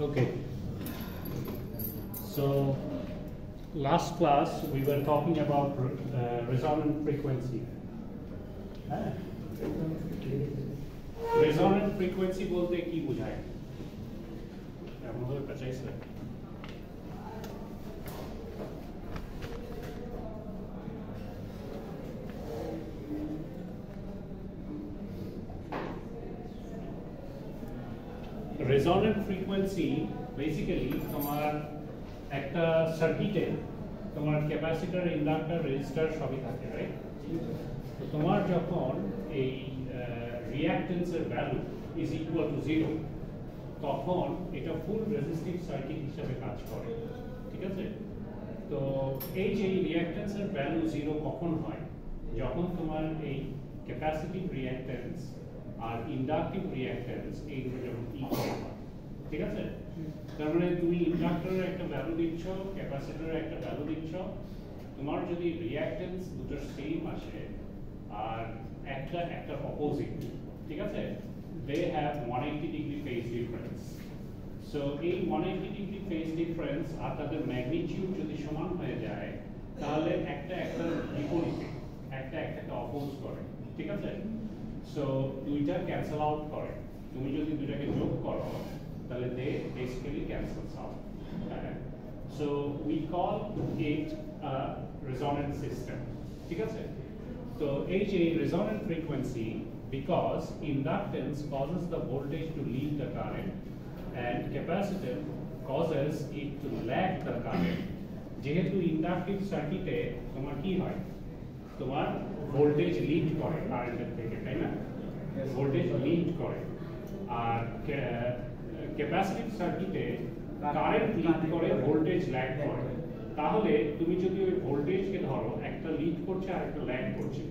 Okay. So last class we were talking about resonant frequency. Resonant frequency বলতে কি বোঝায়? আমাদের কাছে আছে। Resonant frequency basically তোমার একটা সার্কিটে তোমার ক্যাপাসিটর, ইন্ডাক্টর, রেজিস্টর সবই থাকে, রাইট? তো তোমার যখন এই রিঅ্যাকট্যান্সের ভ্যালু ইজ ইকুয়াল টু 0 তখন এটা ফুল রেজিস্টিভ সার্কিট হিসেবে কাজ করে, ঠিক আছে? তো এই যে রিঅ্যাকট্যান্সের ভ্যালু 0 কখন হয়? যখন তোমার এই ক্যাপাসিটিভ রিঅ্যাকট্যান্স আর ইন্ডাকটিভ রিঅ্যাকট্যান্স এই দুটো যখন ইকুয়াল হয়, ঠিক আছে? তার মানে তুমি ইন্ডাক্টরের একটা ভ্যালু দিচ্ছ, ক্যাপাসিটরের একটা ভ্যালু দিচ্ছ, তোমার যদি রিঅ্যাকট্যান্স দুটো সেম আসে আর একটা অপোজিট, ঠিক আছে? They have 180 degree phase difference. So এই 180 degree phase difference আর তাদের ম্যাগনিটিউড যদি সমান হয়ে যায় তাহলে একটা বিপরীতে একটাকে অপোজ করে, ঠিক আছে? So দুইটা ক্যান্সেল আউট করে। তুমি যদি দুইটাকে যোগ করো তাহলে they basically cancels out. So we call it a resonant system, ঠিক আছে? So এই যে resonant frequency, because inductance causes the voltage to lead the current and capacitor causes it to lag the current. যেহেতু inductive সার্কিটে তোমার কি হয়? তোমার ভোল্টেজ লিড করে কারেন্টের থেকে, তাই না? ভোল্টেজ লিড করে। আর ক্যাপাসিটিভ সার্কিটে কারেন্ট লিড করে, ভোল্টেজ ল্যাগ করে। তাহলে তুমি যদি ওই ভোল্টেজকে ধরো একটা লিড করছে আর একটা ল্যাগ করছে,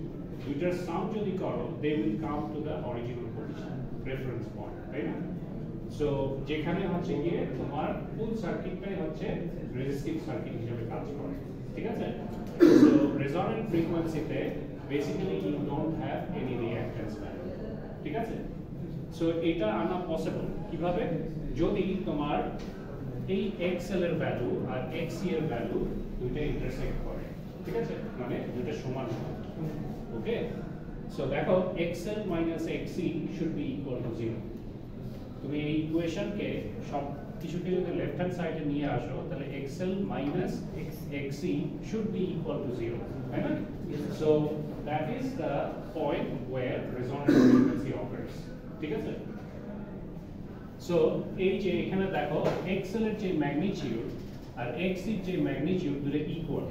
দুইটার সাম যদি করো they will come to the original position, reference point, তাই না? সো যেখানে হচ্ছে গিয়ে তোমার ফুল সার্কিটটাই হচ্ছে রেজিস্টিভ সার্কিট হিসেবে কাজ করে, ঠিক আছে? সো রেজোন্যান্ট ফ্রিকোয়েন্সিতে basically you don't have any reactance value, ঠিক আছে? সো এটা আনা পসিবল কিভাবে? যদি তোমার এই XL এর ভ্যালু আর XC এর ভ্যালু দুইটা ইন্টারসেক্ট করে, ঠিক আছে? মানে দুটো সমান হয়। ওকে, সো দেখো XL minus XC should be equal to 0. তুমি এই ইকুয়েশনকে সব কিছুকে যদি লেফট হ্যান্ড সাইডে নিয়ে আসো তাহলে XL minus XC should be equal to 0, তাই না? So that is the point where resonant frequency occurs, ঠিক আছে? সো এই যে এখানে দেখো XL এর যে ম্যাগনিটিউড আর XC এর যে ম্যাগনিটিউড দুটো ইকুয়াল,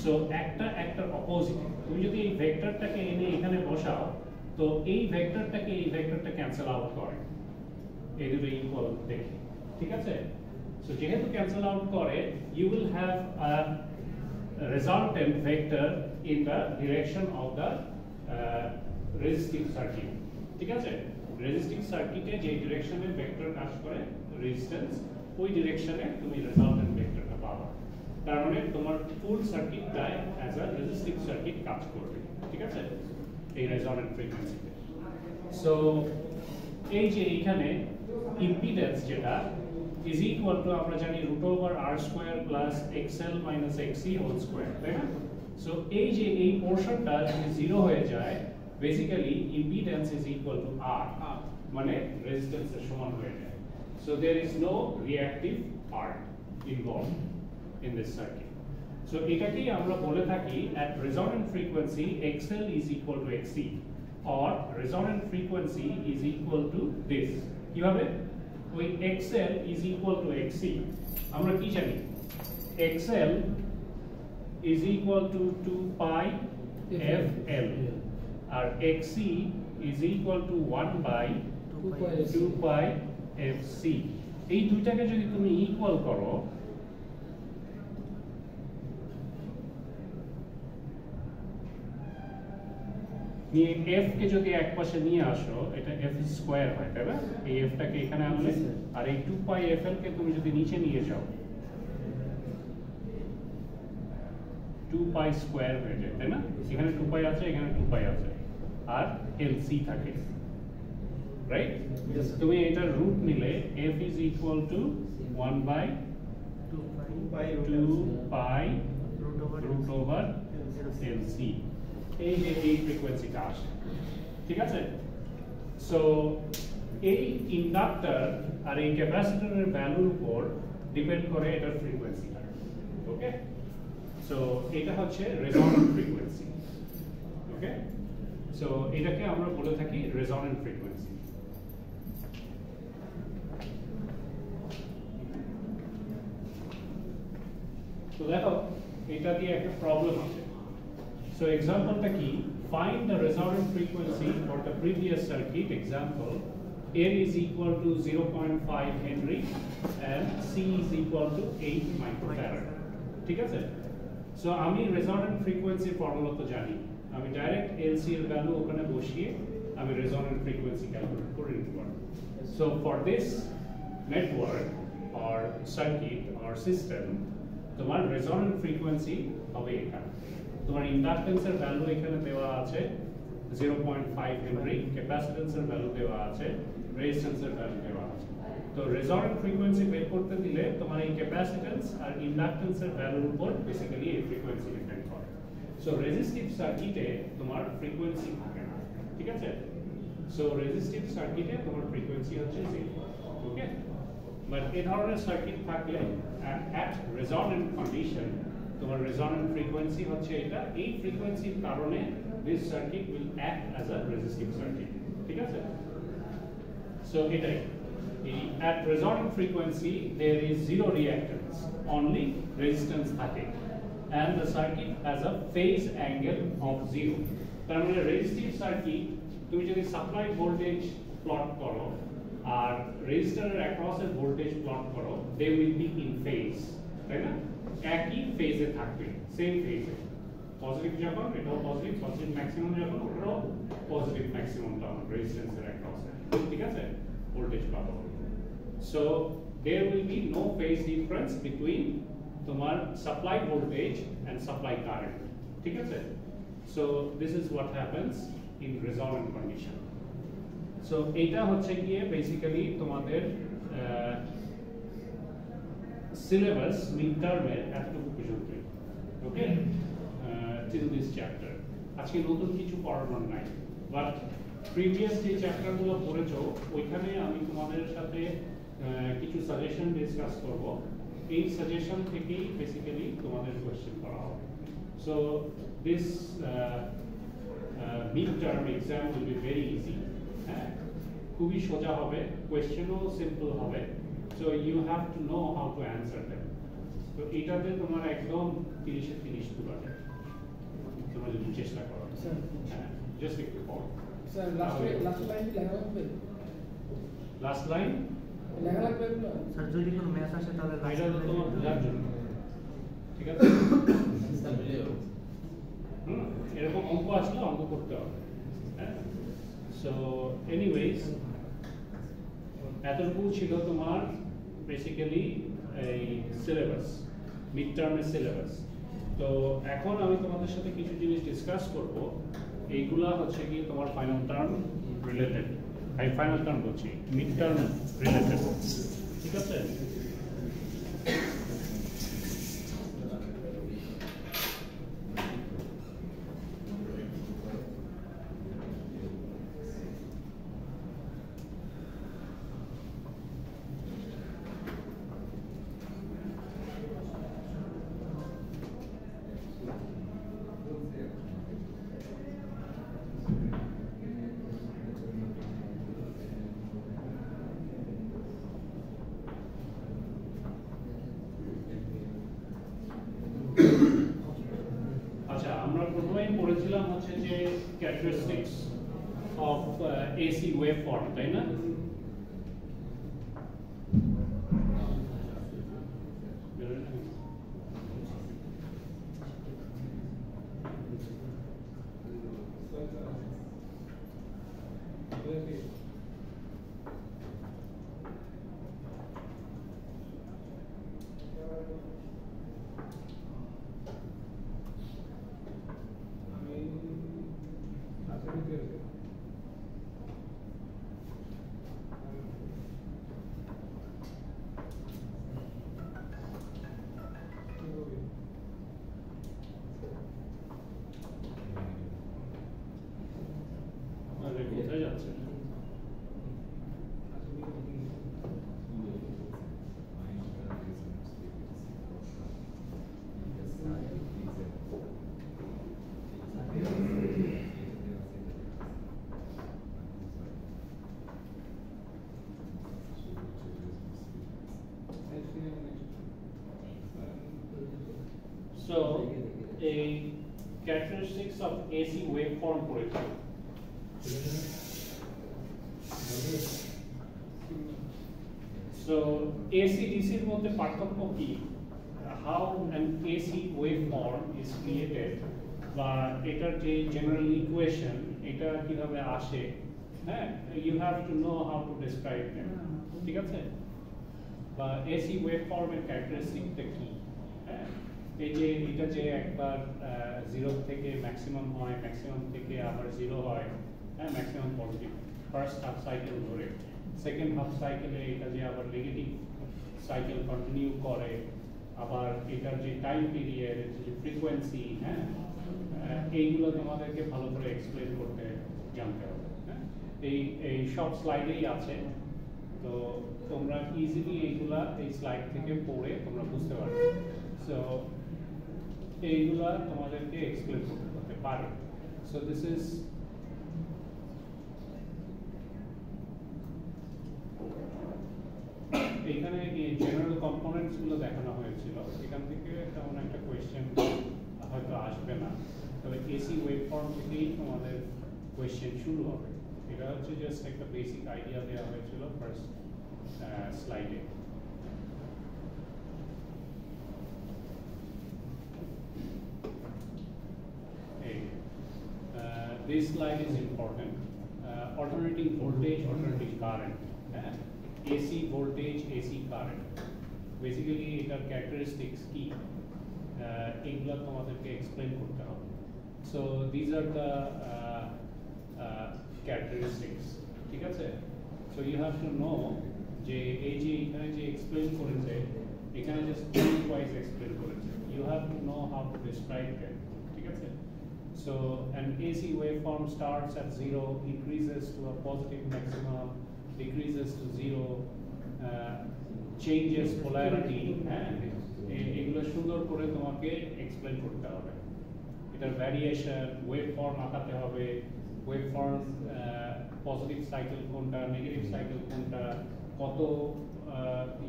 সো একটার অপোজিট। তুমি যদি এই ভেক্টরটাকে এনে এখানে বসাও তো এই ভেক্টরটা ক্যান্সেল আউট করে, এই দুটো ইকুয়াল দেখে, ঠিক আছে? সো যেহেতু ক্যান্সেল আউট করে you will have a resultant vector in the direction of the resistive circuit, ঠিক আছে? রেজিস্টিভ সার্কিটে যে ডিরেকশনে ভেক্টর কাজ করে রেজিস্ট্যান্স, ওই ডিরেকশনে তুমি রেজাল্টেন্ট ভেক্টরটা পাবা। তার মানে তোমার ফুল সার্কিটটাই অ্যাজ আ রেজিস্টিভ সার্কিট কাজ করবে, ঠিক আছে? এই রেজোন্যান্ট ফ্রিকোয়েন্সিতে। সো এই যে এখানে ইম্পিডেন্স যেটা ইজ ইকুয়াল টু আমরা জানি √r² plus XL minus XC whole square, তাই না? সো এই যে এই পোরশনটা যদি 0 হয়ে যায় basically impedance is equal to R, মানে রেজিস্ট্যান্সের সমান হয়ে যায়। So there is no reactive part involved in this circuit. So এটাকেই আমরা বলে থাকি at resonant frequency XL is equal to XC or resonant frequency is equal to this. কিভাবে? ওই XL is equal to XC আমরা কি জানি? XL is equal to 2 pi FL R XC is equal to 1 by 2 pi FC. এই দুইটাকে যদি তুমি equal করো নিয়ে f কে যদি এক পাশে নিয়ে আসো এটা f স্কয়ার হয়, তাই না? এই f টাকে এখানে আনলে আর এই 2 পাই fl কে তুমি যদি নিচে নিয়ে যাও 2 পাই স্কয়ার হয়ে যায়, তাই না? এখানে 2 পাই আছে, এখানে 2 পাই আছে আর LC থাকে। right? Yes, sir. তুমি এটা root নিলে f is equal to 1 by 2 pi root over LC এই যে এই ফ্রিকোয়েন্সিটা আসে, ঠিক আছে? সো এই ইন্ডাক্টর আর এই ক্যাপাসিটরের ভ্যালুর উপর ডিপেন্ড করে এটার ফ্রিকোয়েন্সিটা, ওকে? সো এটা হচ্ছে রেজোন্যান্ট ফ্রিকোয়েন্সি, ওকে? সো এটাকে আমরা বলে থাকি রেজোন্যান্ট ফ্রিকোয়েন্সি। তো দেখো এটা দিয়ে একটা প্রবলেম আছে। সো এক্সাম্পলটা কি, find the resonant frequency for the previous circuit example. N is equal to 0.5 Henry and C is equal to 8 microfarad, ঠিক আছে? সো আমি রেজোন্যান্ট ফ্রিকোয়েন্সি ফর্মুলা তো জানি, আমি ডাইরেক্ট LC এর ভ্যালু ওখানে বসিয়ে আমি রেজোন্যান্ট ফ্রিকোয়েন্সি ক্যালকুলেট করে নিতে পারবো। So for this network or circuit or system তোমার রেজোন্যান্ট ফ্রিকোয়েন্সি হবে এখানে, তোমার ইন্ডাক্টেন্সের ভ্যালু এখানে দেওয়া আছে 0.5 হেনরি, ক্যাপাসিট্যান্সের ভ্যালু দেওয়া আছে, রেজিস্ট্যান্সের ভ্যালু দেওয়া আছে। তো রেজোন্যান্ট ফ্রিকোয়েন্সি বের করতে দিলে তোমার এই ক্যাপাসিট্যান্স আর ইন্ডাক্টেন্সের ভ্যালুর উপর বেসিক্যালি এই ফ্রিকোয়েন্সি ডিপেন্ড করে। সো রেজিস্টিভ সার্কিটে তোমার ফ্রিকোয়েন্সি থাকে না, ঠিক আছে? সো রেজিস্টিভ সার্কিটে তোমার ফ্রিকোয়েন্সি হচ্ছে 0, ওকে? বাট এই ধরনের সার্কিট থাকলে অ্যাট রেজোন্যান্ট কন্ডিশন তোমার রেজোন্যান্ট ফ্রিকোয়েন্সি হচ্ছে এটা, এই ফ্রিকোয়েন্সির কারণে this circuit will act as a resistive circuit, ঠিক আছে? সো এটাই at resonant frequency there is zero reactance, only resistance থাকে, and the circuit has a phase angle of 0. তার মানে রেজিস্টিভ সার্কিট তুমি যদি সাপ্লাই ভোল্টেজ প্লট করো আর রেজিস্টারের অ্যাক্রস এর ভোল্টেজ প্লট করো, they will be in phase, তাই না? একই ফেজে থাকবে, সেম ফেজে। পজিটিভ যখন এটাও পজিটিভ, পজিটিভ ম্যাক্সিমাম যখন ওটাও পজিটিভ ম্যাক্সিমাম তখন রেজিস্ট্যান্সের অ্যাক্রসে, ঠিক আছে? ভোল্টেজ পাবো। So there will be no phase difference between তোমার supply voltage and supply current, ঠিক আছে? So this is what happens in resonant condition. So এটা হচ্ছে গিয়ে বেসিক্যালি তোমাদের সিলেবাস মিড টার্মের এতটুকু পর্যন্ত, ওকে? till this chapter আজকে নতুন কিছু পড়ানোর নাই, বাট প্রিভিয়াস যে চ্যাপ্টারগুলো পড়েছো ওইখানে আমি তোমাদের সাথে কিছু সাজেশন ডিসকাস করব, এই সাজেশন থেকেই বেসিক্যালি তোমাদের কোশ্চেন করা হবে। So this mid term exam will be very easy, হ্যাঁ, খুবই সোজা হবে, কোয়েশ্চেনও সিম্পল হবে। So you have to know how to answer them. তো এটাতে তোমার একদম 30-এ 30 তুলে যাবে তোমরা যদি চেষ্টা করো। হ্যাঁ, জাস্ট একটু পড়ো স্যার। লাস্ট লাইন লেখা লাগবে, লাস্ট লাইন লেখা লাগবে এগুলো স্যার। যদি কোনো ম্যাচ আসে তাহলে এটা তো তোমার বোঝার জন্য, ঠিক আছে? এরকম অঙ্ক আসলে অঙ্ক করতে হবে, হ্যাঁ? সো এনিওয়েজ এতটুকু ছিল তোমার বেসিক্যালি এই সিলেবাস, মিড টার্মের সিলেবাস। তো এখন আমি তোমাদের সাথে কিছু জিনিস ডিসকাস করব, এইগুলা হচ্ছে কি তোমার final term related, final term বলছি মিড টার্ম রিলেটেড, ঠিক আছে? আচ্ছা, আমরা প্রথমেই পড়েছিলাম হচ্ছে যে characteristics of AC wave form, তাই না? So a characteristics of AC waveform পড়েছি so AC DC এর মধ্যে পার্থক্য কি how an AC waveform is created বা এটার যে general equation এটা কিভাবে আসে হ্যাঁ you have to know how to describe them ঠিক আছে বা AC waveform এর characteristic কি হ্যাঁ এই যে এটা যে একবার 0 থেকে ম্যাক্সিমাম হয় ম্যাক্সিমাম থেকে আবার 0 হয় হ্যাঁ maximum positive first half cycle ধরে সেকেন্ড হাফ সাইকেলে এটা যে আবার নেগেটিভ সাইকেল কন্টিনিউ করে আবার এটার যে টাইম পিরিয়ড যে ফ্রিকোয়েন্সি হ্যাঁ এইগুলো তোমাদেরকে ভালো করে এক্সপ্লেন করতে জানতে হবে হ্যাঁ এই সব স্লাইডেই আছে তো তোমরা ইজিলি এইগুলা এই স্লাইড থেকে পড়ে তোমরা বুঝতে পারবে সো এইগুলা তোমাদেরকে এক্সপ্লেন করতে পারে সো দিস ইজ এখানে এই জেনারেল কম্পোনেন্টস গুলো দেখানো হয়েছিল এখান থেকে তেমন একটা কোয়েশ্চেন হয়তো আসবে না তবে এসি ওয়েভফর্ম থেকেই তোমাদের কোয়েশ্চেন শুরু হবে এটা হচ্ছে জাস্ট একটা বেসিক আইডিয়া দেওয়া হয়েছিল ফার্স্ট স্লাইডে this slide is important alternating voltage alternating current AC voltage AC current basically এটার characteristics কি এগুলো তোমাদেরকে explain করতে হবে so these are the characteristics ঠিক আছে so you have to know যে এই যে এখানে যে explain করেছে এখানে just point wise explain করেছে you have to know how to describe them ঠিক আছে so an AC waveform starts at 0 increases to a positive maximum decreases to 0 changes polarity এগুলো সুন্দর করে তোমাকে এক্সপ্লেন করতে হবে এটার ভ্যারিয়েশন ওয়েভফর্ম আঁকাতে হবে ওয়েভফর্ম পজিটিভ সাইকেল কোনটা নেগেটিভ সাইকেল কোনটা কত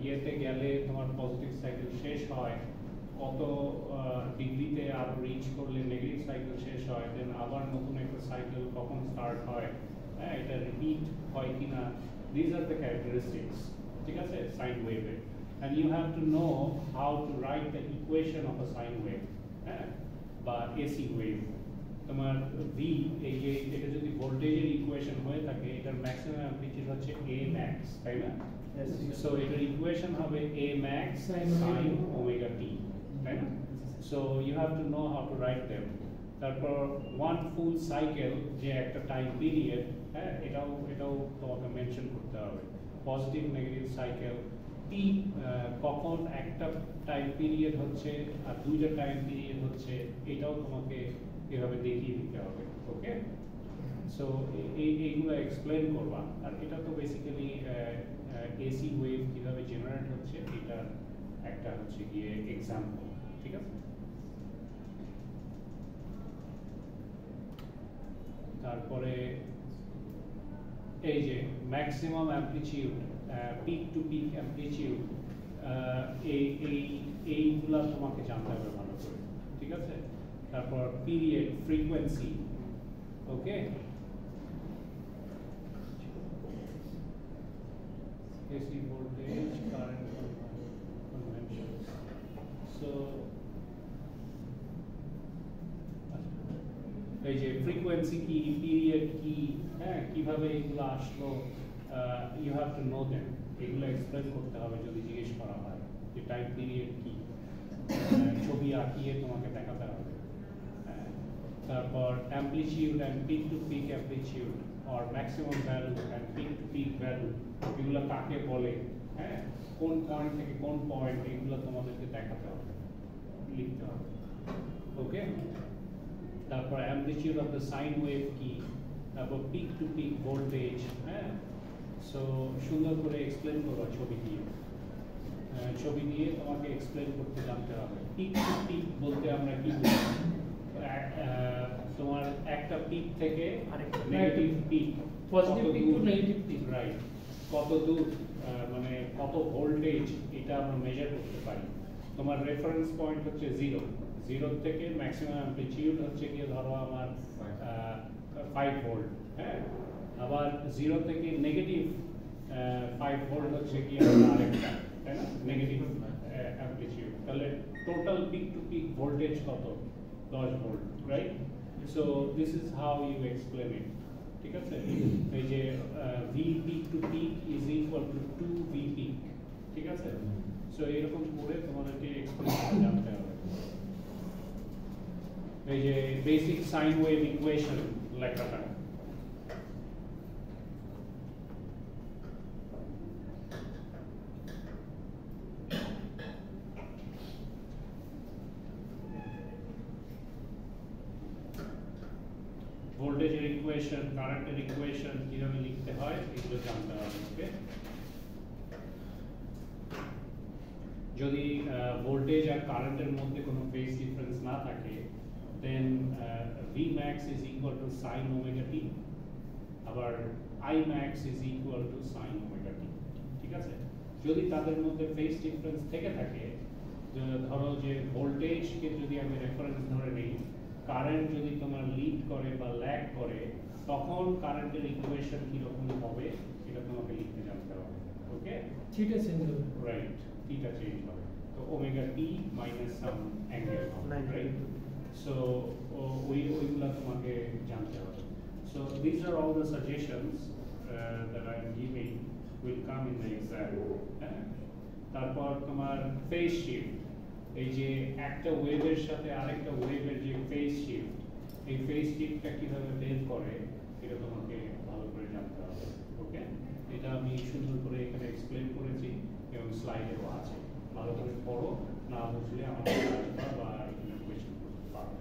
ইয়েতে গেলে তোমার পজিটিভ সাইকেল শেষ হয় কত ডিগ্রিতে আর রিচ করলে নেগেটিভ সাইকেল শেষ হয় দেন আবার নতুন একটা সাইকেল কখন স্টার্ট হয় এটা রিপিট হয় কিনা these are the characteristics ঠিক আছে sine wave and you have to know how to write the equation of a sine wave বা AC wave তোমার v এই যে এটা যদি ভোল্টেজের ইকুয়েশন হয়ে থাকে এটার ম্যাক্সিমাম অ্যামপ্লিটিউড হচ্ছে a max তাই না সো এটার ইকুয়েশন হবে a max sin omega t তাই না so you have to know how to write them তারপর one full cycle যে একটা টাইম পিরিয়ড এটাও তোমাকে মেনশন করতে হবে পজিটিভ নেগেটিভ সাইকেল টি কখন একটা টাইম পিরিয়ড হচ্ছে আর দুইটা টাইম পিরিয়ড হচ্ছে এটাও তোমাকে এভাবে দেখিয়ে দিতে হবে ওকে সো এইগুলো এক্সপ্লেন করবা আর এটা তো বেসিক্যালি এসি ওয়েভ কিভাবে জেনারেট হচ্ছে এটা একটা হচ্ছে গিয়ে এক্সাম্পল ঠিক আছে তারপরে এই যে maximum amplitude peak to peak amplitude এইগুলা তোমাকে জানতে হবে ভালো করে ঠিক আছে তারপর period frequency okay AC voltage current conventions so এই যে ফ্রিকোয়েন্সি কি পিরিয়ড কি কিভাবে এগুলো আসলো you have to know them এগুলো এক্সপ্লেন করতে হবে যদি জিজ্ঞেস করা হয় যে টাইম পিরিয়ড কি ছবি আঁকিয়ে তোমাকে দেখাতে হবে তারপর amplitude and peak to peak amplitude or maximum value and peak to peak value এগুলো কাকে বলে কোন পয়েন্ট থেকে কোন পয়েন্ট এগুলো তোমাদেরকে দেখাতে হবে লিখতে হবে ওকে তারপর amplitude of the sine wave কি তারপর peak to peak voltage so সুন্দর করে এক্সপ্লেন করো ছবি দিয়ে তোমাকে এক্সপ্লেন করতে জানতে হবে পিক টু পিক বলতে আমরা কি বুঝি তোমার একটা পিক থেকে আরেকটা negative peak positive peak to negative peak right কত দূর মানে কত ভোল্টেজ এটা আমরা মেজার করতে পারি। তোমার রেফারেন্স পয়েন্ট হচ্ছে 0 0 থেকে ম্যাক্সিমাম অ্যামপ্লিটিউড হচ্ছে কি ধরো আমার 5 ভোল্ট, হ্যাঁ, আবার 0 থেকে নেগেটিভ 5 ভোল্ট হচ্ছে কি আরেকটা, তাই না, নেগেটিভ অ্যামপ্লিটিউড। তাহলে total peak to peak voltage কত? 10 volt, right? So this is how you explain it, ঠিক আছে? এই যে V peak to peak is equal to 2 V peak, ঠিক আছে? সো এরকম করে তোমাদেরকে এক্সপ্লেন করে জানতে হবে। এই যে বেসিক সাইন ওয়েভ ইকুয়েশন লেখাটা, ভোল্টেজের ইকুয়েশন, কারেন্টের ইকুয়েশন কিভাবে লিখতে হয় এগুলো জানতে হবে। ওকে, যদি ভোল্টেজ আর কারেন্টের মধ্যে কোনো ফেজ ডিফারেন্স না থাকে then V max is equal to sine omega t, আবার I max is equal to sine omega t, ঠিক আছে? যদি তাদের মধ্যে ফেজ ডিফারেন্স থেকে থাকে, ধরো যে ভোল্টেজকে যদি আমি রেফারেন্স ধরে নিই, কারেন্ট যদি তোমার লিড করে বা ল্যাগ করে, তখন কারেন্টের ইকুয়েশন কিরকম হবে সেটা তোমাকে লিখতে জানতে হবে। ওকে, থিটা চেঞ্জ হবে, রাইট, থিটা চেঞ্জ হবে, তো omega T minus some angle, right? So ওইগুলা তোমাকে জানতে হবে। So this are all the suggestions that I am giving will come in the exam. তারপর তোমার ফেজ শিফট, এই যে একটা ওয়েভের সাথে আরেকটা ওয়েভের যে ফেজ শিফট, এই ফেজ শিফটটা কিভাবে বের করে এটা তোমাকে ভালো করে জানতে হবে। ওকে, এটা আমি সুন্দর করে এখানে এক্সপ্লেন করেছি এবং স্লাইডেও আছে, ভালো করে পড়ো, না বুঝলে আমাকে আসবা বা এখানে কোয়েশ্চেন করতে পারো।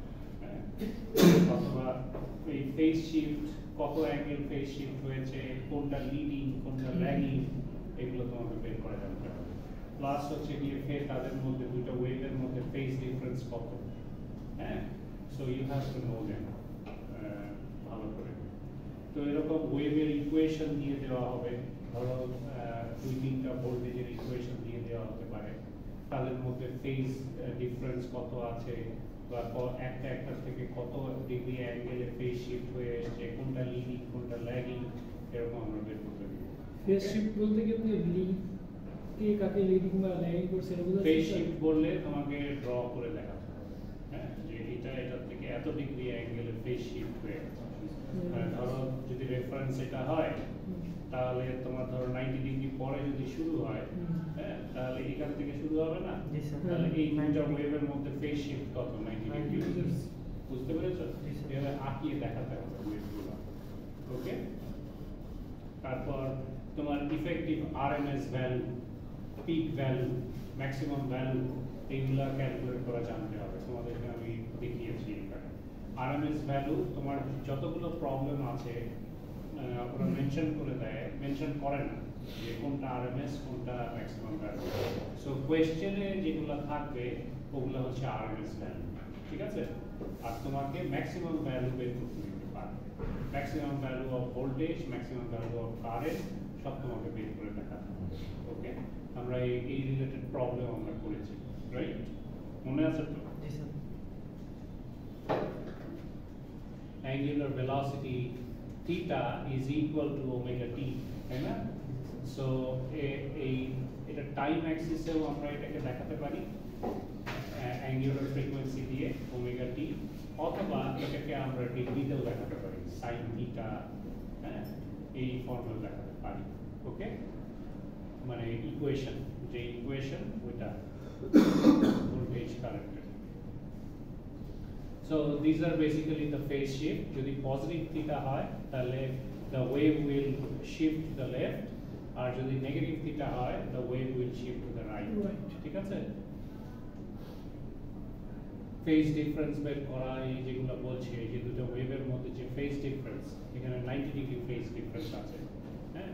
অথবা এই ফেজ শিফট, কত অ্যাঙ্গেল ফেজ শিফট হয়েছে, কোনটা লিডিং কোনটা ল্যাগিং, এগুলো তোমাকে বের করে জানতে হবে। প্লাস হচ্ছে গিয়ে তাদের মধ্যে দুটো ওয়েভের মধ্যে ফেজ ডিফারেন্স কত, হ্যাঁ, so you have to know them ভালো করে। তো এরকম ওয়েভের ইকুয়েশন দিয়ে দেওয়া হবে, ধরো 2-3টা ভোল্টেজের ইকুয়েশন দিয়ে দেওয়া হতে পারে, তাদের মধ্যে ফেজ ডিফারেন্স কত আছে বা একটা থেকে কত ডিগ্রি অ্যাঙ্গেলে ফেজ শিফট হয়ে এসেছে, কোনটা লিডিং কোনটা ল্যাগিং, এরকম আমরা বের করতে দিব। ফেজ শিফট বলতে কিন্তু লিড কে কাকে লিডিং বা ল্যাগিং করছে এগুলো ফেজ শিফট বললে তোমাকে ড্র করে দেখাতে হবে, হ্যাঁ, যে এটা থেকে এত ডিগ্রি অ্যাঙ্গেলে ফেজ শিফট হয়ে গেছে। ধরো যদি রেফারেন্স এটা হয়, তাহলে তোমার ধরো 90 ডিগ্রি পরে যদি শুরু হয়, হ্যাঁ, তাহলে এখান থেকে শুরু হবে না, তাহলে এই দুইটা ওয়েভের মধ্যে ফেজ শিফট কত, 90 ডিগ্রি, বুঝতে পেরেছো? এভাবে আঁকিয়ে দেখাতে হবে ওয়েভগুলো। ওকে, তারপর তোমার effective RMS value, pick value, maximum value, এইগুলা ক্যালকুলেট করা জানতে হবে। তোমাদেরকে আমি দেখিয়েছি এখানে আরএমএস ভ্যালু, তোমার যতগুলো প্রবলেম আছে ওরা মেনশন করে দেয়, মেনশন করে না যে কোনটা আরএমএস কোনটা ম্যাক্সিমাম ভ্যালু। সো কোয়েশ্চেনে যেগুলো থাকবে ওগুলো হচ্ছে আরএমএস ভ্যালু, ঠিক আছে? আর তোমাকে ম্যাক্সিমাম ভ্যালু বের করতে দিতে পারবে, maximum value of voltage, maximum value of current, সব তোমাকে বের করে দেখাতে হবে। ওকে, আমরা এই রিলেটেড প্রবলেম আমরা করেছি, রাইট? মনে আছে তো? জি sir. Angular velocity theta is equal to omega t, তাই না? সো এটা টাইম অ্যাক্সিসেও আমরা এটাকে দেখাতে পারি অ্যাঙ্গুলার ফ্রিকোয়েন্সি দিয়ে ওমেগা টি, অথবা এটাকে আমরা ডিগ্রিতেও দেখাতে পারি সাইন থিটা, হ্যাঁ, এই ফর্মুলা দেখাতে পারি। ওকে, মানে ইকুয়েশন, যে ইকুয়েশন ওইটা ভোল্টেজ কারেন্টের। So these are basically the phase shift. যদি positive theta হয় তাহলে the wave will shift to the left, আর যদি negative theta হয় the wave will shift to the right. ঠিক আছে? phase difference বের করা, এই যেগুলো বলছি, এই যে দুটো ওয়েভের মধ্যে যে phase difference, এখানে 90 ডিগ্রি phase difference আছে, হ্যাঁ,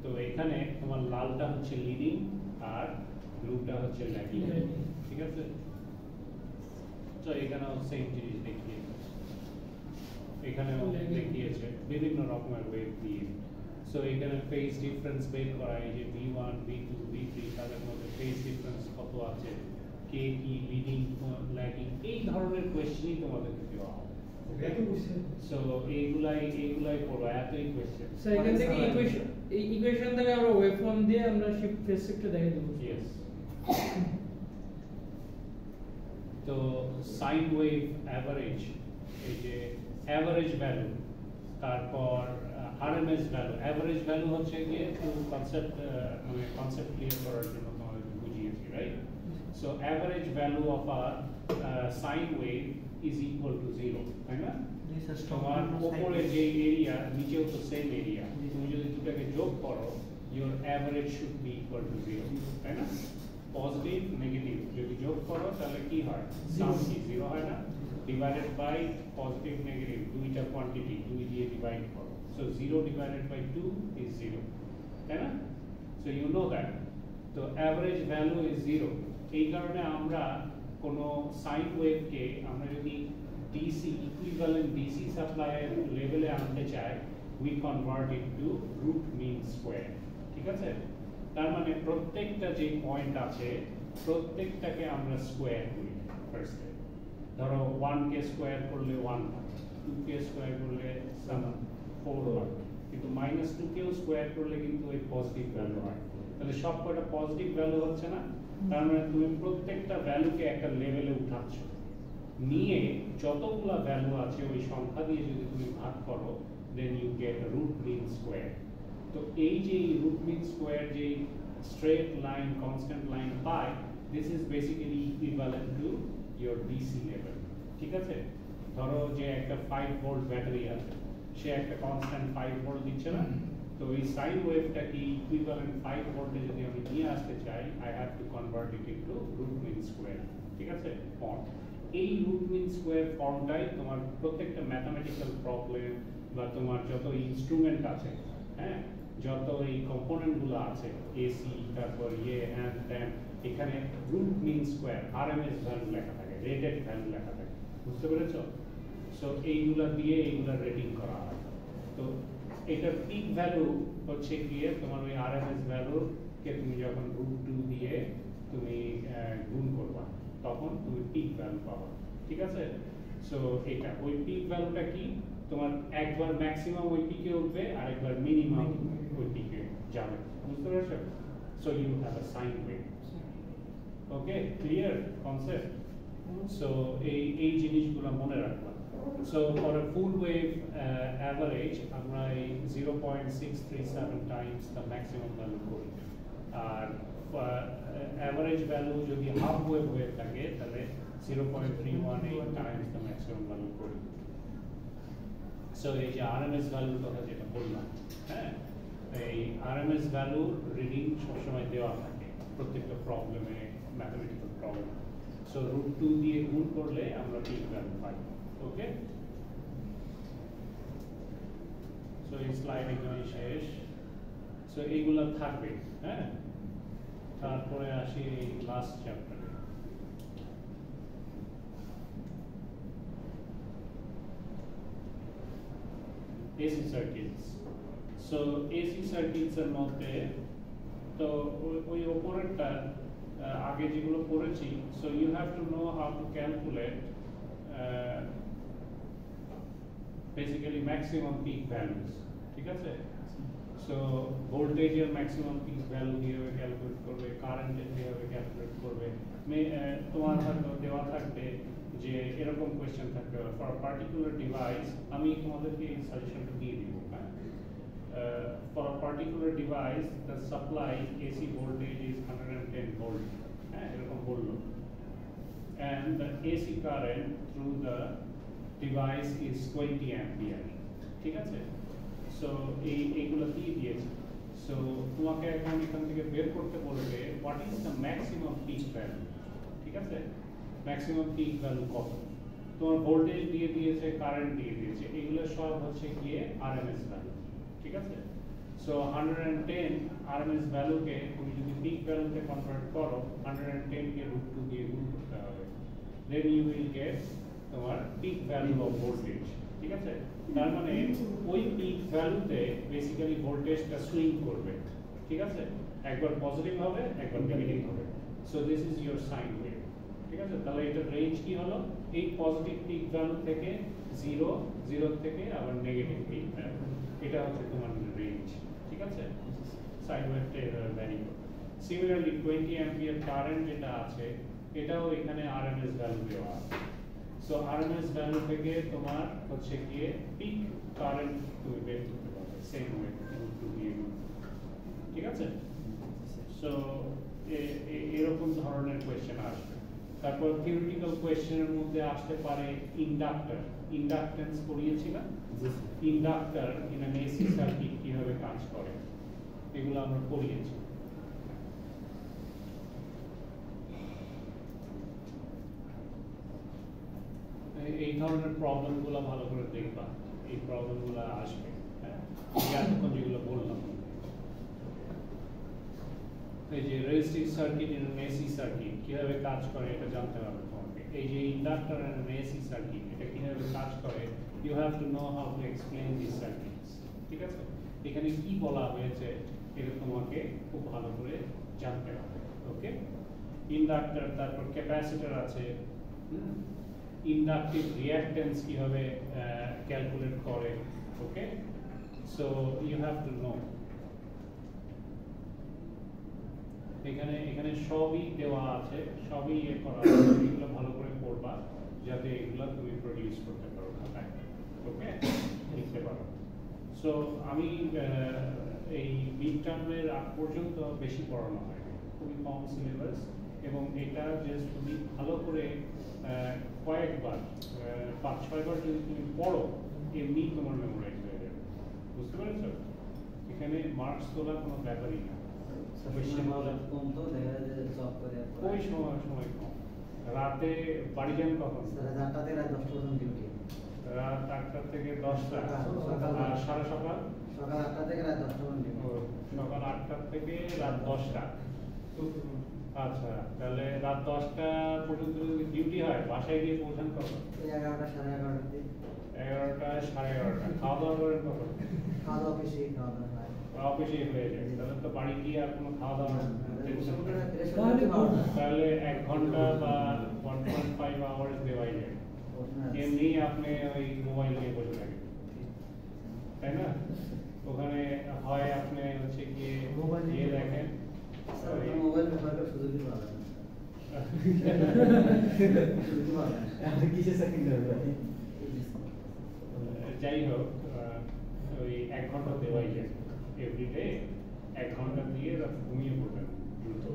তো এখানে তোমার লালটা হচ্ছে লিডিং আর ব্লুটা হচ্ছে ল্যাগিং, ঠিক আছে? তো এখানেও সেম জিনিস দেখিয়েছে, এখানেও দেখিয়েছে বিভিন্ন রকমের ওয়েভ দিয়ে। সো এখানে ফেজ ডিফারেন্স বের করা, এই যে V1 V2 V3 তাদের মধ্যে ফেজ ডিফারেন্স কত আছে, কে কি লিডিং ল্যাগিং, এই ধরনের কোয়েশ্চেনই তোমাদেরকে দেওয়া হবে। সো এইগুলাই পড়বা, এতই কোয়েশ্চেন। স্যার এখান থেকে ইকুয়েশন থেকে আমরা ওয়েভফর্ম দিয়ে আমরা শিফট ফেজ শিফটে দেখাই দেব। ইয়েস। তো সাইন ওয়েভ অ্যাভারেজ, এই যে অ্যাভারেজ ভ্যালু, তারপর আরএমএস ভ্যালু। অ্যাভারেজ ভ্যালু হচ্ছে গিয়ে একটু কনসেপ্ট ক্লিয়ার করার জন্য তোমাদেরকে বুঝিয়েছি, right? So average value of a sine wave is equal to 0, তাই না? তোমার উপরে যে এরিয়া, নিচেও তো সেম এরিয়া, তুমি যদি দুটাকে যোগ করো, your average should be equal to 0, তাই না? পজিটিভ নেগেটিভ যদি যোগ করো তাহলে কি হয়, সাম কি 0 হয় না? ডিভাইডেড বাই পজিটিভ নেগেটিভ, দুইটা কোয়ান্টিটি 2 দিয়ে ডিভাইড করো, সো 0 ডিভাইডেড বাই 2 is 0, তাই না? So you know that. তো অ্যাভারেজ ভ্যালু ইজ 0। এই কারণে আমরা কোনো সাইন ওয়েভকে আমরা যদি ডিসি ইকুইভ্যালেন্ট ডিসি সাপ্লাইয়ের লেভেলে আনতে চাই, we convert it to root mean square, ঠিক আছে? তার মানে প্রত্যেকটা যে পয়েন্ট আছে প্রত্যেকটাকে আমরা স্কোয়ার করি ফার্স্টে। ধরো 1 কে স্কোয়ার করলে 1 হয়, 2 কে স্কোয়ার করলে 4 হয়, কিন্তু -2 কেও স্কোয়ার করলে কিন্তু ওই পজিটিভ ভ্যালু হয়। তাহলে সব কটা পজিটিভ ভ্যালু হচ্ছে না? তার মানে তুমি প্রত্যেকটা ভ্যালুকে একটা লেভেলে উঠাচ্ছ, নিয়ে যতগুলা ভ্যালু আছে ওই সংখ্যা দিয়ে যদি তুমি ভাগ করো, then you get a root mean square. তো এই যে root mean square যে straight line constant line pi, this is basically equivalent to your DC level, ঠিক আছে? ধরো যে একটা 5 ভোল্ট ব্যাটারি আছে, সে একটা কনস্ট্যান্ট 5 ভোল্ট দিচ্ছে না, তো এই সাইন ওয়েভটা কি ইকুইভ্যালেন্ট 5 ভোল্টে যদি আমি নিয়ে আসতে চাই, I have to convert it into root mean square, ঠিক আছে? ফর্ম, এই root mean square ফর্মটাই তোমার প্রত্যেকটা ম্যাথমেটিক্যাল প্রবলেম বা তোমার যত ইনস্ট্রুমেন্ট আছে, হ্যাঁ, যত এই কম্পোনেন্টগুলো আছে, এসি, তারপর হ্যান ত্যান, এখানে root mean square RMS value লেখা থাকে, রেটেড ভ্যালু লেখা থাকে, বুঝতে পেরেছো? সো এইগুলা দিয়ে এইগুলা রেটিং করা হয়। তো এটার পিক ভ্যালু হচ্ছে গিয়ে তোমার ওই আরএমএস ভ্যালুকে তুমি যখন √2 দিয়ে তুমি গুণ করবা, তখন তুমি পিক ভ্যালু পাবা, ঠিক আছে? সো এটা ওই পিক ভ্যালুটা কি, তোমার একবার ম্যাক্সিমাম ওই পিকে উঠবে আর একবার মিনিমাম ওই পিকে যাবে, বুঝতে পারছো? So you have a sine wave. Okay, clear concept? So এই জিনিসগুলো মনে রাখবা। So for a full wave average আমরা এই 0.637 টাইমস দ্য ম্যাক্সিমাম ভ্যালু করি, আর অ্যাভারেজ ভ্যালু যদি হাফ ওয়েভ হয়ে থাকে তাহলে 0.318 টাইমস দ্য ম্যাক্সিমাম ভ্যালু করি। সো এই যে আরএমএস ভ্যালুর কথা যেটা বললাম, হ্যাঁ, এই আরএমএস ভ্যালু রিডিং সবসময় দেওয়া থাকে প্রত্যেকটা প্রবলেমে, ম্যাথমেটিক্যাল প্রবলেম। সো √2 দিয়ে গুণ করলে আমরা পিক ভ্যালু পাই। ওকে, সো এই স্লাইড এখানে শেষ। সো এইগুলো থাকবে, হ্যাঁ। তারপরে আসি এই লাস্ট চ্যাপ্টারে। AC circuits. So AC circuits এর মধ্যে তো ওই উপরেরটা আগে যেগুলো পড়েছি, so you have to know how to calculate basically maximum peak values, ঠিক আছে? So voltage এর maximum peak value কিভাবে ক্যালকুলেট করবে, কারেন্ট এর কিভাবে ক্যালকুলেট করবে, তোমার হয়তো দেওয়া থাকবে যে এরকম কোশ্চেন থাকবে ফর পার্টিকুলার ডিভাইস। আমি তোমাদেরকে এই সাজেশনটা দিয়ে দিব, হ্যাঁ। For particular device the supply AC voltage is 110 volt, হ্যাঁ, এরকম বললো, and the AC current through the device is 20 ampere, ঠিক আছে? সো এইগুলো দিয়ে দিয়েছে। সো তোমাকে এখন এখান থেকে বের করতে বলবে what is the maximum pick value, ঠিক আছে? ম্যাক্সিমাম পিক ভ্যালু কত, তোমার ভোল্টেজ দিয়ে দিয়েছে, কারেন্ট দিয়ে দিয়েছে, এগুলো সব হচ্ছে গিয়ে আরএমএস ভ্যালু, ঠিক আছে? সো 110 আরএমএস ভ্যালুকে তুমি যদি পিক ভ্যালুতে কনভার্ট করো, 110 কে √2 দিয়ে গুণ করতে হবে, দেন ইউ উইল গেট তোমার পিক ভ্যালু অফ ভোল্টেজ, ঠিক আছে? তার মানে ওই পিক ভ্যালুতে বেসিক্যালি ভোল্টেজটা সুইং করবে, ঠিক আছে? একবার পজিটিভ হবে একবার নেগেটিভ হবে। So this is your sine wave. ঠিক আছে, তাহলে এটার রেঞ্জ কি হলো, এই পজিটিভ পিক ভ্যালু থেকে 0 0 থেকে আবার নেগেটিভ পিক ভ্যালু, এটা হচ্ছে তোমার রেঞ্জ। ঠিক আছে, সাইন ওয়েভটা এভাবে ভ্যারি করে। সিমিলারলি 20 অ্যাম্পিয়ার কারেন্ট যেটা আছে এটাও এখানে আরএমএস ভ্যালু দেওয়া আছে। সো আরএমএস ভ্যালু থেকে তোমার হচ্ছে গিয়ে পিক কারেন্ট তুমি বের করতে পারবে সেম ওয়ে টু বি। ঠিক আছে, সো এরকম ধরনের কোয়েশ্চেন আসবে। তারপর থিওরিটিক্যাল কোয়েশ্চেনের মধ্যে আসতে পারে ইন্ডাক্টর, ইন্ডাকটেন্স পড়িয়েছি না, inductor in an AC circuit কিভাবে কাজ করে এগুলো আমরা পড়িয়েছি। এই ধরনের প্রবলেমগুলো ভালো করে দেখবা, এই প্রবলেমগুলো আসবে। হ্যাঁ, এতক্ষণ যেগুলো বললাম, এই যে resistive circuit in an AC circuit কিভাবে কাজ করে এটা জানতে হবে তোমাকে। এই যে inductor in an AC circuit এটা কিভাবে কাজ করে, you have to know how to explain this circuits. ঠিক আছে, এখানে কি বলা হয়েছে এটা তোমাকে খুব ভালো করে জানতে হবে। ওকে, ইন্ডাক্টর, তারপর ক্যাপাসিটর আছে, ইন্ডাকটিভ রিঅ্যাকট্যান্স কিভাবে ক্যালকুলেট করে। Okay, so you have to know. এখানে সবই দেওয়া আছে, সবই ইয়ে করা আছে, এগুলো ভালো করে পড়বা যাতে এগুলো তুমি প্রডিউস করতে পারো খাতায়। ওকে, লিখতে পারো। সো আমি এই মিড টার্মের আগ পর্যন্ত বেশি পড়ানো হয়, খুবই কম সিলেবাস, এবং এটা জাস্ট তুমি ভালো করে কয়েকবার 5-6 বার যদি তুমি পড়ো এমনি তোমার মেমোরাইজ হয়ে যাবে। বুঝতে পেরেছো? এখানে মার্কস তোলার কোনো ব্যাপারই না। ওই সময় কম। রাতে বাড়ি যান কখন? রাত 8টা থেকে 10টা। আর সারা সকাল? সকাল 8টা থেকে রাত 10টা পর্যন্ত। সকাল 8টা থেকে রাত 10টা। আচ্ছা, তাহলে রাত 10টা পর্যন্ত ডিউটি হয়, বাসায় গিয়ে পৌঁছান কখন? 11টা সাড়ে 11টা। 11টা সাড়ে 11টা। খাওয়া দাওয়া করেন কখন? খাওয়া দাওয়া অফিসেই খাওয়া দাওয়া হয়। অফিসে হয়ে যায়, তাহলে তো বাড়ি গিয়ে আর কোনো খাওয়া দাওয়া তাহলে তাহলে 1 ঘন্টা বা 1.5 আওয়ার্স দেওয়াই যায়। এমনি আপনি ওই মোবাইল নিয়ে বসে থাকেন, তাই না? ওখানে হয় আপনি হচ্ছে গিয়ে ইয়ে দেখেন, মোবাইল ব্যবহারের সুযোগই পাওয়া যায় যাই হোক, ওই 1 ঘন্টা দেওয়াই যায় এভরিডে। 1 ঘন্টা দিয়ে রাতে ঘুমিয়ে পড়বেন দ্রুত,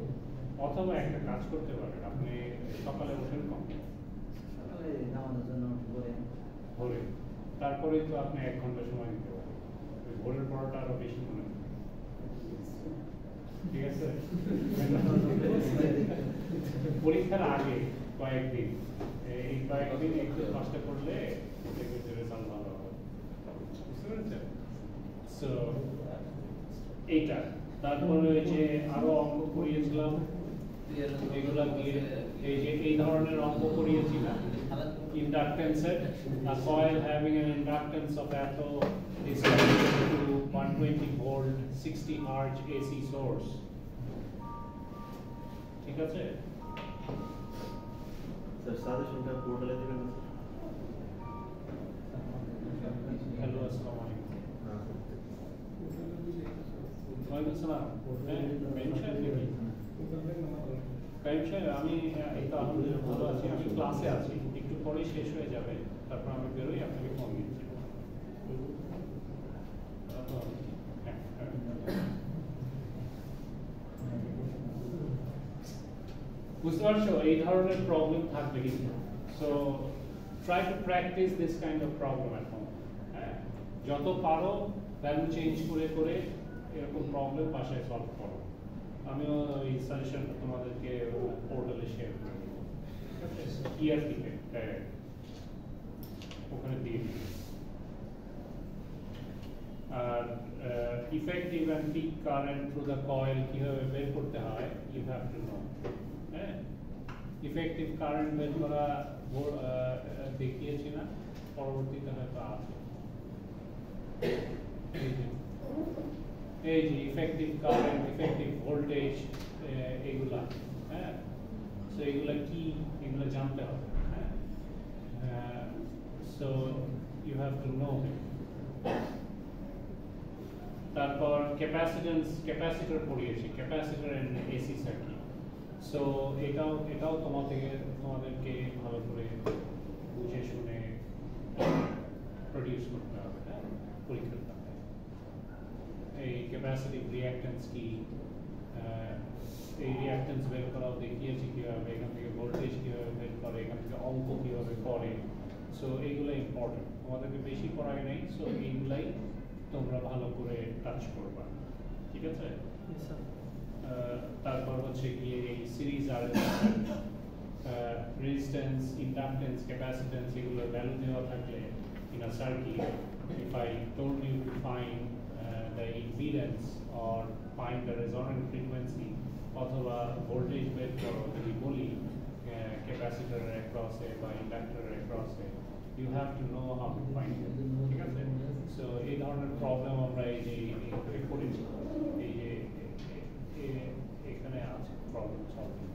অথবা একটা কাজ করতে পারেন, আপনি সকালে ওঠেন কম? সকালে নামানোর জন্য ভোরে, তারপরে তো আপনি 1 ঘন্টা সময় দিতে পারেন, ভোরের পড়াটা আরো বেশি মনে হয়। ঠিক আছে, পরীক্ষার আগে কয়েকদিন, এই কয়েকদিন একটু কষ্ট করলে রেজাল্ট ভালো হবে। বুঝতে পেরেছেন? সো এইটা, তারপরে ওই যে আরো অঙ্ক করিয়েছিলাম, এগুলা দিয়ে এই যে এই ধরনের অঙ্ক করিয়েছি না, ইন্ডাকটেন্সের, a coil having an inductance of Atho is connected to 120 volt 60 Hz AC source. ঠিক আছে, স্যার সাজেশনটা পোর্টালে দিবেন না? হ্যালো, আসসালামু আলাইকুম। ওয়ালাইকুম আসসালাম। কাইম সাহেব, আমি এই তো আলহামদুলিল্লাহ ভালো আছি, আমি ক্লাসে আছি, একটু পরেই শেষ হয়ে যাবে, তারপর আমি বেরোই, আপনাকে ফোন দিচ্ছি। বুঝতে পারছো, এই ধরনের প্রবলেম থাকবে কিন্তু। So try to practice this kind of problem at home. হ্যাঁ, যত পারো ভ্যালু চেঞ্জ করে করে এরকম প্রবলেম বাসায় সলভ করো। আমিও এই সাজেশনটা তোমাদেরকে পোর্টালে শেয়ার করে দেবো, ERP-তে ডাইরেক্ট ওখানে দিয়ে দিই। আর effective and peak current through the coil কিভাবে বের করতে হয়, ইউ হ্যাভ টু নো। হ্যাঁ, ইফেক্টিভ কারেন্ট বের করা দেখিয়েছি না, পরবর্তীতে হয়তো আছে। এই যে ইফেক্টিভ কারেন্ট, ইফেক্টিভ ভোল্টেজ, এগুলা, হ্যাঁ, সো এগুলা কি, এগুলা জানতে হবে, হ্যাঁ, so you have to know. তারপর ক্যাপাসিটর পড়িয়েছি, capacitor and AC circuit. So এটাও তোমাদেরকে ভালো করে বুঝে শুনে প্রডিউস করতে হবে, হ্যাঁ, পরীক্ষার খাতায়। এই ক্যাপাসিটিভ রিঅ্যাকট্যান্স কি, এই রিঅ্যাকট্যান্স বের করাও দেখিয়েছি কিভাবে, এখান থেকে ভোল্টেজ কিভাবে বের করে, এখান থেকে অঙ্ক কিভাবে করে। সো এইগুলো ইম্পর্টেন্ট, তোমাদেরকে বেশি পড়ায় নেই, সো এইগুলাই তোমরা ভালো করে টাচ করবা, ঠিক আছে? তারপর হচ্ছে গিয়ে এই সিরিজ আর রেজিস্ট্যান্স, ইন্ডাকট্যান্স, ক্যাপাসিট্যান্স, এগুলোর ভ্যালু দেওয়া থাকলে in a circuit, if I told you to find the impedance or find the resonant frequency অথবা ভোল্টেজ বের করো, যদি বলি ক্যাপাসিটর across এ বা inductor across A, you have to know how to find it, ঠিক আছে? সো এই ধরনের প্রবলেম আমরা এই যে করেছি, এই যে এখানে আছে প্রবলেম সলভিং,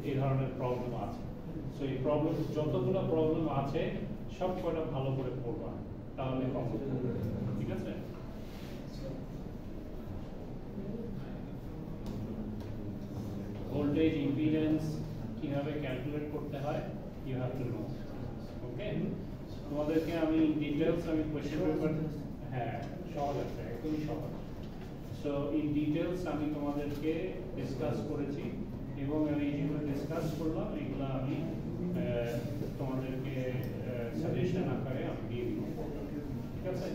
এই ধরনের প্রবলেম আছে। সো এই প্রবলেম, যতগুলো প্রবলেম আছে সব কটা ভালো করে পড়বা, তাহলে কমন, ঠিক আছে? ভোল্টেজ, ইম্পিডেন্স কিভাবে ক্যালকুলেট করতে হয়, ইউ হ্যাভ টু নো, ওকে? তোমাদেরকে আমি ডিটেইলস, আমি কোশ্চেন পেপার, হ্যাঁ সহজ আছে, একদমই সহজ। সো ইন ডিটেইলস আমি তোমাদেরকে ডিসকাস করেছি, এবং আমি যেগুলো ডিসকাস করলাম এগুলো আমি তোমাদেরকে সাজেশন আকারে আমি দিয়ে দিব, ঠিক আছে?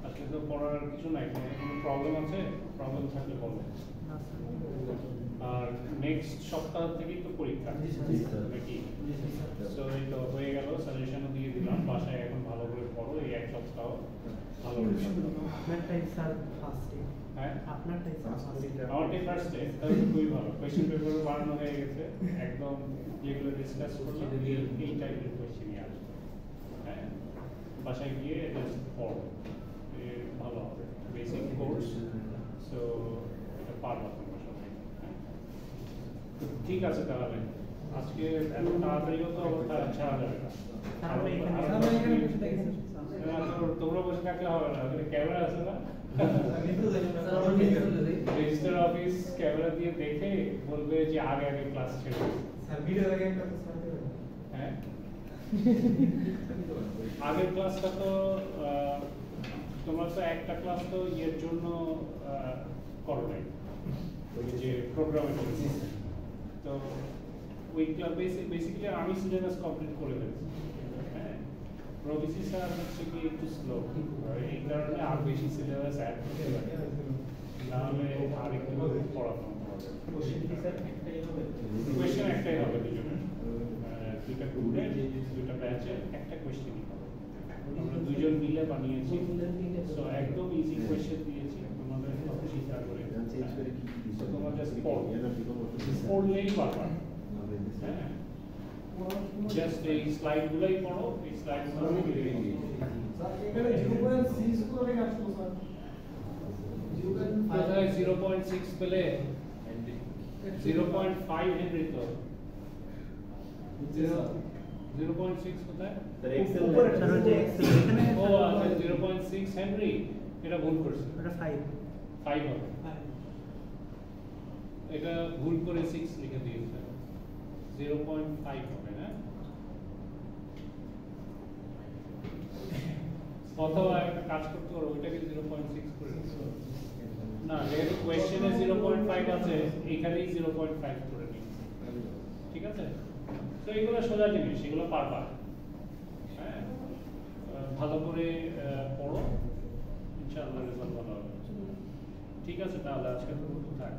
আজকে তো পড়ার কিছু নাই, কোনো প্রবলেম আছে? প্রবলেম থাকলে বলো। আর নেক্সট সপ্তাহ থেকেই তো পরীক্ষা নাকি? সো এই তো হয়ে গেল, সাজেশনও দিয়ে দিলাম, বাসায় এখন ভালো করে পড়ো, এই এক সপ্তাহ ভালো করে পড়ো। আপনারটাই স্যার ফার্স্ট ডে। হ্যাঁ, আপনারটাই স্যার ফার্স্ট ডে। আমারটাই ফার্স্ট ডে, তাহলে খুবই ভালো। কোয়েশ্চেন পেপারও বানানো হয়ে গেছে, একদম যেগুলো ডিসকাস করলাম এই টাইপের কোয়েশ্চেনই আসবে, হ্যাঁ, বাসায় গিয়ে জাস্ট পড়ো, ভালো হবে, বেসিক কোর্স, সো এটা পারবা তোমরা সবাই, হ্যাঁ? ঠিক আছে, তাহলে আজকে এত তাড়াতাড়িও তো অবস্থা ছাড়া যাবে না, তোমরা বসে থাকলে হবে না, ক্যামেরা আছে না, রেজিস্টার অফিস ক্যামেরা দিয়ে দেখে বলবে যে আগে আগে ক্লাস ছেড়ে, হ্যাঁ? আগের ক্লাসটা তো তোমরা তো একটা ক্লাস তো ইয়ের জন্য করো নাই, ওই যে প্রোগ্রামের জন্য, তো ওই ক্লাস বেসিক্যালি আমি সিলেবাস কমপ্লিট করে ফেলেছি, হ্যাঁ? প্রবিসি স্যার হচ্ছে কি একটু স্লো, এই কারণে আর বেশি সিলেবাস অ্যাড করতে পারে, নাহলে আর একটু পড়াতাম। কোয়েশ্চেন একটাই হবে দুজনের, দুইটা গ্রুপের, দুইটা ব্যাচের একটা কোয়েশ্চেনই হবে, আমরা দুজন মিলে বানিয়েছি, সো একদম ইজি কোয়েশ্চেন দিয়েছি, তোমাদের চিন্তা করে তোমরা জাস্ট পড়ো, পড়লেই পারবা, হ্যাঁ? জাস্ট এই স্লাইডগুলোই পড়ো, এই স্লাইডগুলো কোথায় 0.6 পেলে 0.5 হেনরি তো 0.6 কোথায়? ও আচ্ছা 0.6 হেনরি, এটা ভুল করছি, এটা 5 হবে, এটা ভুল করে 6 লিখে দিয়েছে, 0.5 হবে না? অথবা একটা কাজ করতে পারো, ওইটাকে 0.6 করে দিতে, না যেহেতু কোয়েশ্চেনে 0.5 আছে এখানেই 0.5 করে নিই, ঠিক আছে? তো এগুলো সোজা জিনিস, এগুলো পারবা, হ্যাঁ? ভালো করে পড়ো, ইনশাআল্লাহ রেজাল্ট ভালো হবে, ঠিক আছে? তাহলে আজকে তো থাক।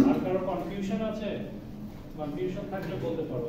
আর কারো কনফিউশন আছে? কনফিউশন থাকলে বলতে পারো।